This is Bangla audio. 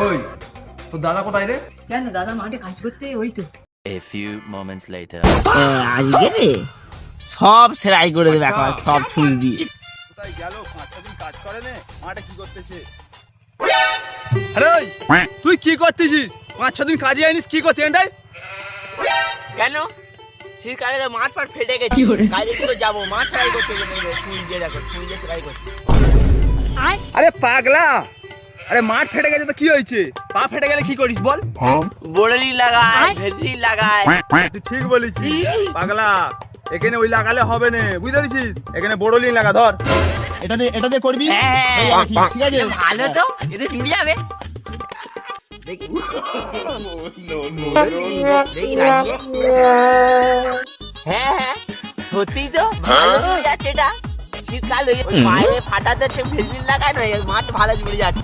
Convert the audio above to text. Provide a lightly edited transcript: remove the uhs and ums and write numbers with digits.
ওই তোর দাদা কোথায় রে? কেন দাদা মাঠে কাজ করতে ওই তো। A few moments later. আজকে রে সব সেরাই করে দেবে এখন, সব ছুঁচ দিয়ে। কোথায় গেল? 5-6 দিন কাজ করে নে, মাঠে কি করতেছে? আরে ওই, তুই কি করতেছিস? 5-6 দিন কাজে আইনিস, কি করতে এন্ডাই? কেন শীতকালে তো মাঠ পাট ফেটে গেছে, কাজে করে যাবো, মাছ সেরাই করতে গেলে ছুঁচ দিয়ে দেখো, ছুঁচ দিয়ে সেরাই করতে। আরে পাগলা, আরে মাঠ ফেটে গেছে তো কি হয়েছে? পা ফেটে গেলে কি করিস বল? বড়লি লাগায়, ভেতরি লাগায়। তুই ঠিক বলেছিস পাগলা, এখানে ওই লাগালে হবে না, বুঝতে পেরেছিস? এখানে বড় লিন লাগা, ধর এটাতে করবি। হ্যাঁ, ঠিক আছে, ভালো তো, এতে জুড়ে যাবে। দেখি দেখি লাগিয়ে। হ্যাঁ হ্যাঁ, সত্যি তো ভালো জুড়ে যাচ্ছে এটা। শীতকাল হয়ে পায়ে ফাটাতে ভেতরি লাগায় না, মাঠ ভালো জুড়ে যাচ্ছে।